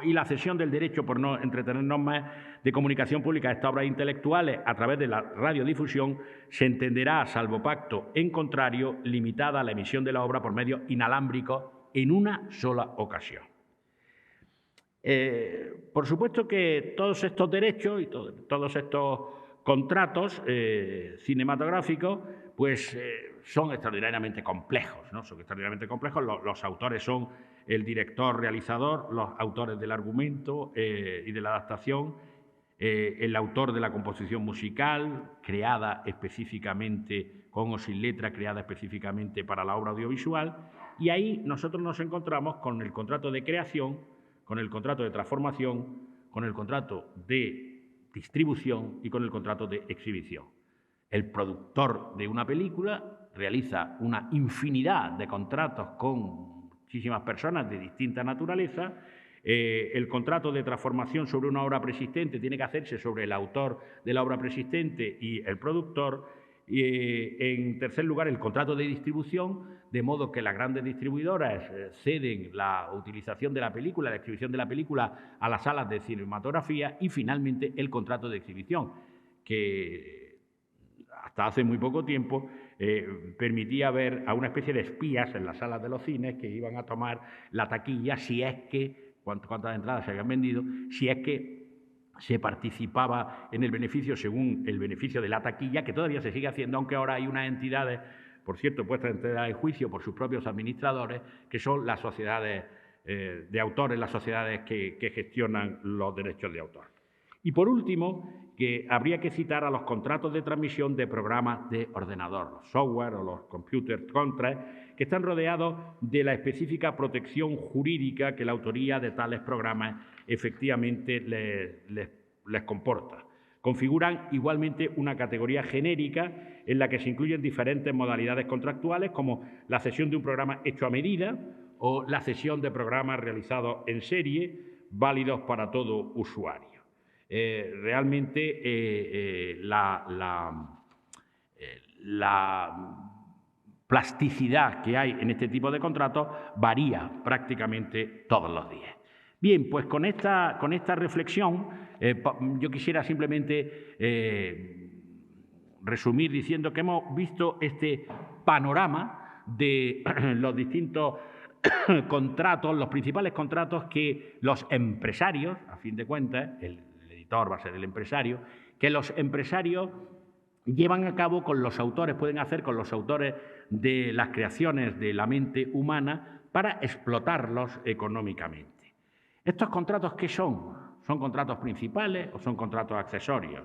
y la cesión del derecho, por no entretenernos más, de comunicación pública de estas obras intelectuales a través de la radiodifusión se entenderá, salvo pacto en contrario, limitada a la emisión de la obra por medios inalámbricos en una sola ocasión. Por supuesto que todos estos derechos y todos estos contratos cinematográficos pues, son extraordinariamente complejos, ¿no? Son extraordinariamente complejos. Los autores son el director, realizador, los autores del argumento y de la adaptación, el autor de la composición musical, creada específicamente, con o sin letra, creada específicamente para la obra audiovisual, y ahí nosotros nos encontramos con el contrato de creación, con el contrato de transformación, con el contrato de distribución y con el contrato de exhibición. El productor de una película realiza una infinidad de contratos con muchísimas personas de distinta naturaleza. El contrato de transformación sobre una obra preexistente tiene que hacerse sobre el autor de la obra preexistente y el productor. En tercer lugar, el contrato de distribución, de modo que las grandes distribuidoras ceden la utilización de la película, la exhibición de la película a las salas de cinematografía. Y finalmente el contrato de exhibición, que hasta hace muy poco tiempo permitía ver a una especie de espías en las salas de los cines que iban a tomar la taquilla si es que, cuántas entradas se habían vendido, si es que se participaba en el beneficio según el beneficio de la taquilla, que todavía se sigue haciendo, aunque ahora hay unas entidades por cierto, puestas en tela de juicio por sus propios administradores, que son las sociedades de autores, las sociedades que gestionan los derechos de autor. Y por último, que habría que citar a los contratos de transmisión de programas de ordenador, los software o los computer contracts, que están rodeados de la específica protección jurídica que la autoría de tales programas efectivamente les comporta. Configuran igualmente una categoría genérica en la que se incluyen diferentes modalidades contractuales, como la cesión de un programa hecho a medida o la cesión de programas realizados en serie, válidos para todo usuario. Realmente la plasticidad que hay en este tipo de contratos varía prácticamente todos los días. Bien, pues con esta reflexión yo quisiera simplemente resumir diciendo que hemos visto este panorama de los distintos contratos, los principales contratos que los empresarios, a fin de cuentas, el editor va a ser el empresario, que los empresarios llevan a cabo con los autores, pueden hacer con los autores de las creaciones de la mente humana para explotarlos económicamente. ¿Estos contratos qué son? ¿Son contratos principales o son contratos accesorios?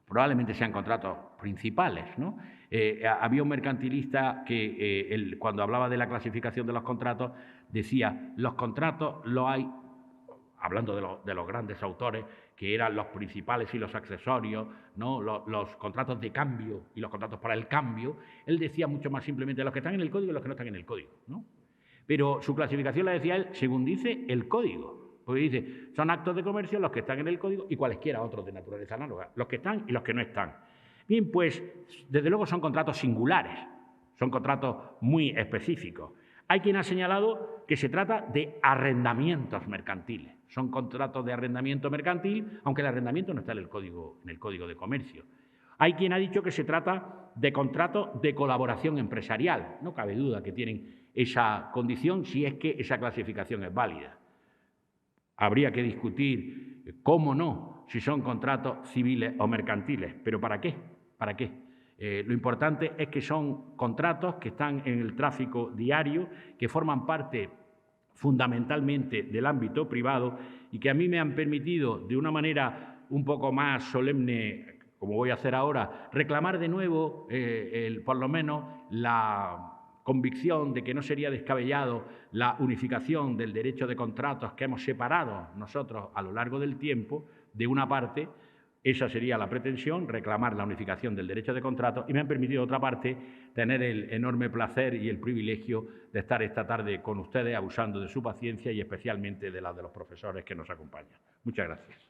Probablemente sean contratos principales, ¿no? Había un mercantilista que cuando hablaba de la clasificación de los contratos decía, los contratos los hay, hablando de los grandes autores, que eran los principales y los accesorios, ¿no? Los contratos de cambio y los contratos para el cambio. Él decía mucho más simplemente los que están en el código y los que no están en el código, ¿no? Pero su clasificación la decía él según dice el código. Porque dice, son actos de comercio los que están en el código y cualesquiera otros de naturaleza análoga, los que están y los que no están. Bien, pues, desde luego son contratos singulares, son contratos muy específicos. Hay quien ha señalado que se trata de arrendamientos mercantiles. Son contratos de arrendamiento mercantil, aunque el arrendamiento no está en el código de comercio. Hay quien ha dicho que se trata de contratos de colaboración empresarial. No cabe duda que tienen esa condición si es que esa clasificación es válida. Habría que discutir, cómo no, si son contratos civiles o mercantiles. ¿Pero para qué? ¿Para qué? Lo importante es que son contratos que están en el tráfico diario, que forman parte fundamentalmente del ámbito privado y que a mí me han permitido, de una manera un poco más solemne, como voy a hacer ahora, reclamar de nuevo, por lo menos, la convicción de que no sería descabellado la unificación del derecho de contratos que hemos separado nosotros a lo largo del tiempo. De una parte, esa sería la pretensión, reclamar la unificación del derecho de contratos, y me han permitido, de otra parte, tener el enorme placer y el privilegio de estar esta tarde con ustedes, abusando de su paciencia y especialmente de la de los profesores que nos acompañan. Muchas gracias.